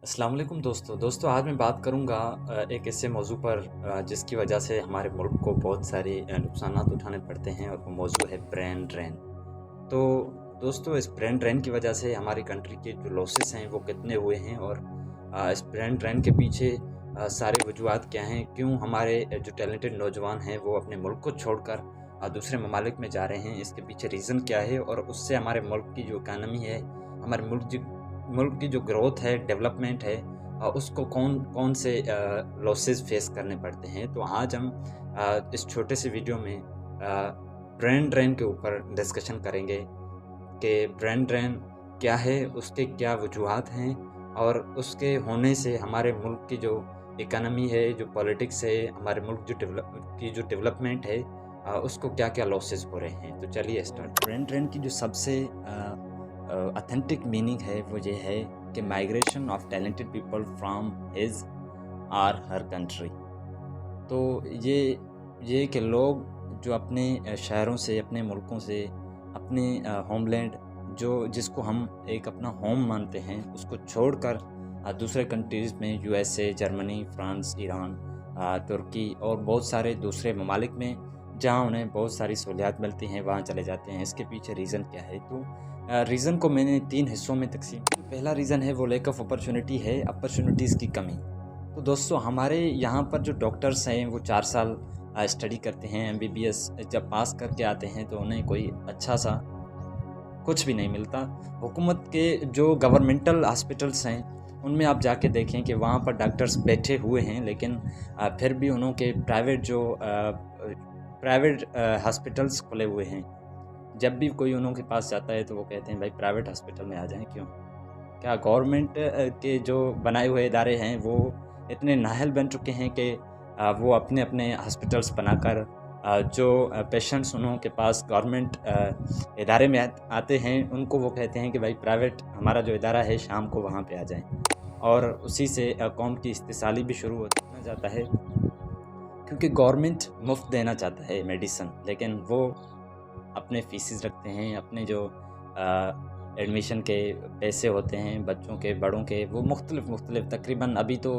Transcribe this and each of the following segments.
अस्सलाम वालेकुम दोस्तों आज मैं बात करूंगा एक ऐसे मौजू पर जिसकी वजह से हमारे मुल्क को बहुत सारे नुकसानात उठाने पड़ते हैं और वो मौजू है ब्रेन ड्रेन। तो दोस्तों इस ब्रेन ड्रेन की वजह से हमारी कंट्री के जो लॉसेस हैं वो कितने हुए हैं और इस ब्रेन ड्रेन के पीछे सारे वजूहात क्या हैं, क्यों हमारे जो टैलेंटेड नौजवान हैं वो अपने मुल्क को छोड़कर दूसरे ममालिक में जा रहे हैं, इसके पीछे रीज़न क्या है और उससे हमारे मुल्क की जो इकानमी है, हमारे मुल्क की जो ग्रोथ है, डेवलपमेंट है, उसको कौन कौन से लॉसेस फेस करने पड़ते हैं। तो आज हम इस छोटे से वीडियो में ब्रेन ड्रेन के ऊपर डिस्कशन करेंगे कि ब्रेन ड्रेन क्या है, उसके क्या वजूहात हैं और उसके होने से हमारे मुल्क की जो इकानमी है, जो पॉलिटिक्स है, हमारे मुल्क जो डेवलपमेंट है, उसको क्या क्या लॉसेस हो रहे हैं। तो चलिए स्टार्ट। ब्रेन ड्रेन की जो सबसे ऑथेंटिक मीनिंग है वो ये है कि migration of talented people from his or her country. तो ये कि लोग जो अपने शहरों से, अपने मुल्कों से, अपने होमलैंड जिसको हम एक अपना होम मानते हैं, उसको छोड़कर दूसरे कंट्रीज़ में यूएसए, जर्मनी, फ्रांस, ईरान, तुर्की और बहुत सारे दूसरे ममालिक में जहाँ उन्हें बहुत सारी सहूलियात मिलती हैं वहाँ चले जाते हैं। इसके पीछे रीज़न क्या है? तो रीज़न को मैंने 3 हिस्सों में तकसीम किया। पहला रीज़न है वो लैक ऑफ अपॉर्चुनिटी है, अपॉर्चुनिटीज़ की कमी। तो दोस्तों हमारे यहाँ पर जो डॉक्टर्स हैं वो 4 साल स्टडी करते हैं, एमबीबीएस जब पास करके आते हैं तो उन्हें कोई अच्छा सा कुछ भी नहीं मिलता। हुकूमत के जो गवर्नमेंटल हॉस्पिटल्स हैं उनमें आप जाके देखें कि वहाँ पर डॉक्टर्स बैठे हुए हैं, लेकिन फिर भी उन्हों के प्राइवेट हॉस्पिटल्स खुले हुए हैं। जब भी कोई उन्हों के पास जाता है तो वो कहते हैं भाई प्राइवेट हॉस्पिटल में आ जाएं। क्यों? क्या गवर्नमेंट के जो बनाए हुए इदारे हैं वो इतने नाअहल बन चुके हैं कि वो अपने अपने हॉस्पिटल्स बनाकर जो पेशेंट्स उन्हों के पास गवर्नमेंट इदारे में आते हैं उनको वो कहते हैं कि भाई प्राइवेट हमारा जो इदारा है शाम को वहाँ पे आ जाएं, और उसी से कौम की इस्तिसाली भी शुरू होना जाता है, क्योंकि गवर्नमेंट मुफ्त देना चाहता है मेडिसिन, लेकिन वो अपने फीसिस रखते हैं, अपने जो एडमिशन के पैसे होते हैं बच्चों के, बड़ों के, वो मुख्तलिफ तकरीबन अभी तो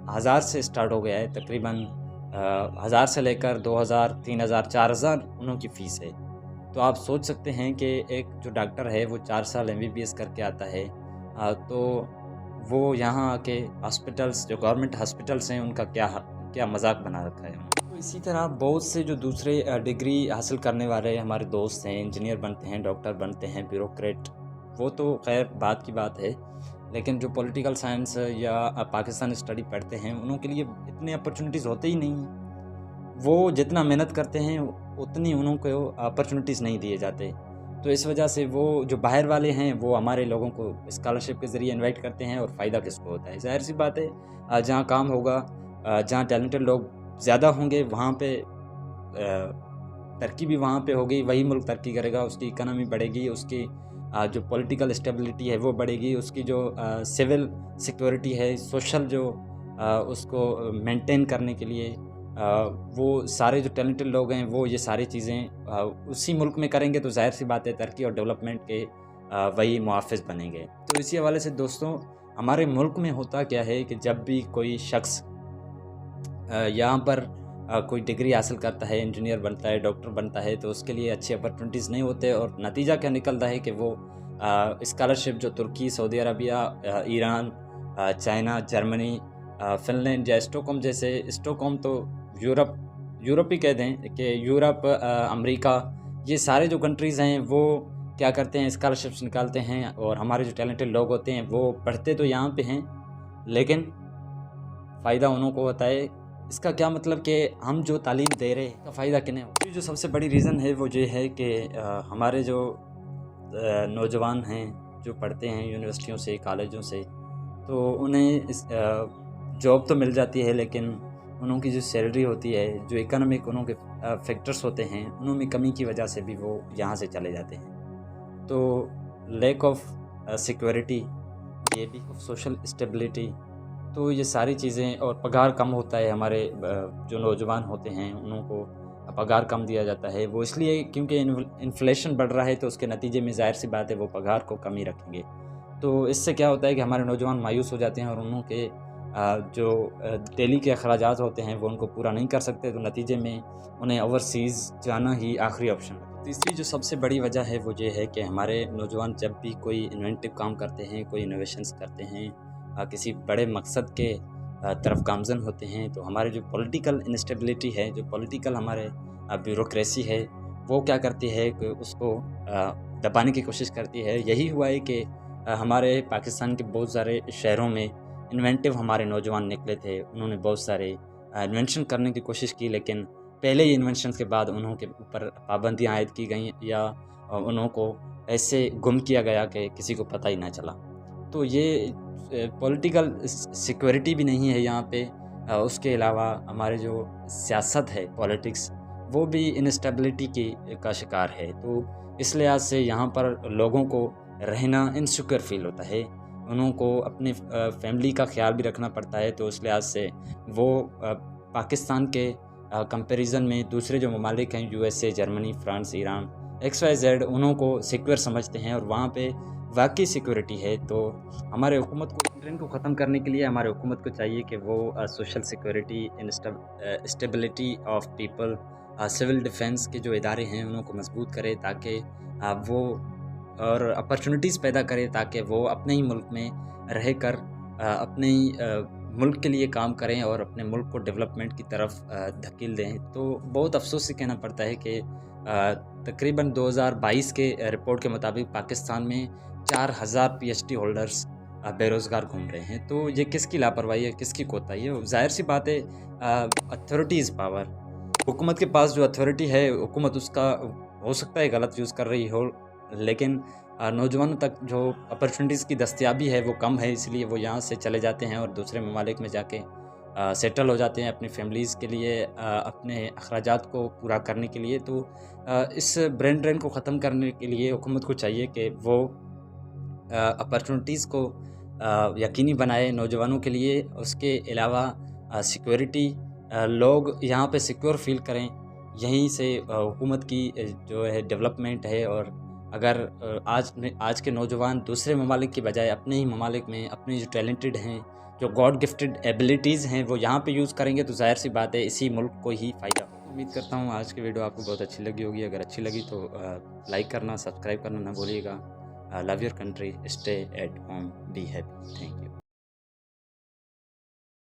1000 से स्टार्ट हो गया है, तकरीबन 1000 से लेकर 2000, 3000, 4000 उन्हों की फ़ीस है। तो आप सोच सकते हैं कि एक जो डॉक्टर है वो 4 साल एमबीबीएस करके आता है, तो वो यहाँ आके हॉस्पिटल्स, जो गवर्नमेंट हॉस्पिटल्स हैं, उनका क्या मजाक बना रखा है। तो इसी तरह बहुत से जो दूसरे डिग्री हासिल करने वाले हमारे दोस्त हैं, इंजीनियर बनते हैं, डॉक्टर बनते हैं, ब्यूरोक्रेट, वो तो खैर बात की बात है, लेकिन जो पॉलिटिकल साइंस या पाकिस्तान स्टडी पढ़ते हैं उनों के लिए इतने अपॉर्चुनिटीज़ होते ही नहीं हैं। वो जितना मेहनत करते हैं उतनी उन्हों को अपॉर्चुनिटीज़ नहीं दिए जाते। तो इस वजह से वो जो बाहर वाले हैं वो हमारे लोगों को स्कॉलरशिप के ज़रिए इनवाइट करते हैं, और फ़ायदा किसको होता है? ज़ाहिर सी बात है, जहाँ काम होगा, जहाँ टैलेंटेड लोग ज़्यादा होंगे वहाँ पे तरक्की भी वहाँ पे होगी, वही मुल्क तरक्की करेगा, उसकी इकनॉमी बढ़ेगी, उसकी जो पॉलिटिकल स्टेबिलिटी है वो बढ़ेगी, उसकी जो सिविल सिक्योरिटी है, सोशल जो उसको मेंटेन करने के लिए वो सारे जो टैलेंटेड लोग हैं वो ये सारी चीज़ें उसी मुल्क में करेंगे, तो ज़ाहिर सी बात है तरक्की और डेवलपमेंट के वही मुहाफ़िज़ बनेंगे। तो इसी हवाले से दोस्तों हमारे मुल्क में होता क्या है कि जब भी कोई शख्स यहाँ पर कोई डिग्री हासिल करता है, इंजीनियर बनता है, डॉक्टर बनता है, तो उसके लिए अच्छी अपॉर्चुनिटीज़ नहीं होते, और नतीजा क्या निकलता है कि वो स्कॉलरशिप जो तुर्की, Saudi Arabia, Iran, China, Germany, Finland या स्टॉकहोम तो यूरोप ही कह दें कि यूरोप, अमेरिका, ये सारे जो कंट्रीज़ हैं वो क्या करते हैं, स्कॉलरशिप्स निकालते हैं, और हमारे जो टैलेंटेड लोग होते हैं वो पढ़ते तो यहाँ पे हैं, लेकिन फ़ायदा उन्हों को होता है। इसका क्या मतलब कि हम जो तालीम दे रहे हैं का फ़ायदा किन्हें हो? जो सबसे बड़ी रीज़न है वो ये है कि हमारे जो नौजवान हैं जो पढ़ते हैं यूनिवर्सिटियों से, कॉलेजों से, तो उन्हें जॉब तो मिल जाती है, लेकिन उन्हों की जो सैलरी होती है, जो इकोनॉमिक उन्हों के फैक्टर्स होते हैं, उन्हों में कमी की वजह से भी वो यहाँ से चले जाते हैं। तो लैक ऑफ सिक्योरिटी, ये भी सोशल स्टेबिलिटी, तो ये सारी चीज़ें, और पगार कम होता है, हमारे जो नौजवान होते हैं उन्हों को पगार कम दिया जाता है। वो इसलिए क्योंकि इन्फ्लेशन बढ़ रहा है, तो उसके नतीजे में ज़ाहिर सी बात है वो पगार को कम ही रखेंगे। تو اس سے کیا ہوتا ہے کہ ہمارے نوجوان مایوس ہو جاتے ہیں اور انہوں کے جو ڈیلی کے اخراجات ہوتے ہیں وہ ان کو پورا نہیں کر سکتے، تو نتیجے میں انہیں اوورسیز جانا ہی آخری آپشن ہے۔ تیسری جو سب سے بڑی وجہ ہے وہ یہ ہے کہ ہمارے نوجوان جب بھی کوئی انوینٹیو کام کرتے ہیں، کوئی انوویشنز کرتے ہیں، کسی بڑے مقصد کے طرف گامزن ہوتے ہیں، تو ہمارے جو پولیٹیکل انسٹیبلٹی ہے، جو پولیٹیکل ہمارے بیوروکریسی ہے، وہ کیا کرتی ہے کہ اس کو دبانے کی کوشش کرتی ہے۔ یہی ہوا ہے کہ ہمارے پاکستان کے بہت سارے شہروں میں انوینٹیو ہمارے نوجوان نکلے تھے، انہوں نے بہت سارے انوینشن کرنے کی کوشش کی، لیکن پہلے ہی انوینشنز کے بعد انہوں کے اوپر پابندیاں عائد کی گئیں یا انہوں کو ایسے گم کیا گیا کہ کسی کو پتہ ہی نہ چلا۔ تو یہ پولیٹیکل سیکورٹی بھی نہیں ہے یہاں پہ، اس کے علاوہ ہمارے جو سیاست ہے، پولیٹکس، وہ بھی انسٹیبلٹی کا شکار ہے۔ تو اس لحاظ سے یہاں پر لوگوں کو رہنا انسیکیور فیل ہوتا ہے، انہوں کو اپنے فیملی کا خیال بھی رکھنا پڑتا ہے، تو اس لحاظ سے وہ پاکستان کے کمپیریزن میں دوسرے جو ممالک ہیں، U S A, Germany, France, Iran, X Y Z, انہوں کو سیکیور سمجھتے ہیں اور وہاں پہ واقعی سیکورٹی ہے۔ تو ہمارے حکومت کو ٹرین کو ختم کرنے کے لیے ہمارے حکومت کو چاہیے کہ وہ social security, stability of people, civil defence کے جو ادارے ہیں انہوں کو مضبوط کرے، تاکہ وہ اور اپرچونٹیز پیدا کرے، تاکہ وہ اپنے ہی ملک میں رہ کر اپنے ہی ملک کے لیے کام کریں اور اپنے ملک کو ڈیولپمنٹ کی طرف دھکیل دیں۔ تو بہت افسوس سے کہنا پڑتا ہے کہ تقریباً 2022 کے رپورٹ کے مطابق پاکستان میں 4000 پی ایچ ڈی ہولڈرز بے روزگار گھوم رہے ہیں۔ تو یہ کس کی لاپرواہی ہے، کس کی کوتاہی ہے؟ ظاہر سی بات ہے، اتھارٹی از پاور۔ حکومت کے پاس جو اتھارٹی ہے، حکومت اس کا ہو سکتا ہے غلط یوز کر رہی ہو، لیکن نوجوانوں تک جو اپرچونٹیز کی دستیابی ہے وہ کم ہے، اس لیے وہ یہاں سے چلے جاتے ہیں اور دوسرے ممالک میں جا کے سیٹل ہو جاتے ہیں اپنی فیملیز کے لیے، اپنے اخراجات کو پورا کرنے کے لیے۔ تو اس برین ڈرین کو ختم کرنے کے لیے حکومت کو چاہیے کہ وہ اپرچونٹیز کو یقینی بنائے نوجوانوں کے لیے، اس کے علاوہ سیکورٹی، لوگ یہاں پہ سیکور فیل کریں، یہیں سے حکومت کی جو ہے ڈیولپمنٹ ہے۔ اور اگر آج کے نوجوان دوسرے ممالک کی بجائے اپنے ہی ممالک میں اپنے جو ٹیلنٹڈ ہیں، جو گاڈ گفٹڈ ایبلٹیز ہیں، وہ یہاں پہ یوز کریں گے، تو ظاہر سی بات ہے اسی ملک کو ہی فائدہ ہوگا۔ امید کرتا ہوں آج کی ویڈیو آپ کو بہت اچھی لگی ہوگی۔ اگر اچھی لگی تو لائک کرنا، سبسکرائب کرنا نہ بھولیے گا۔ Love your country, stay at home, be happy, thank you.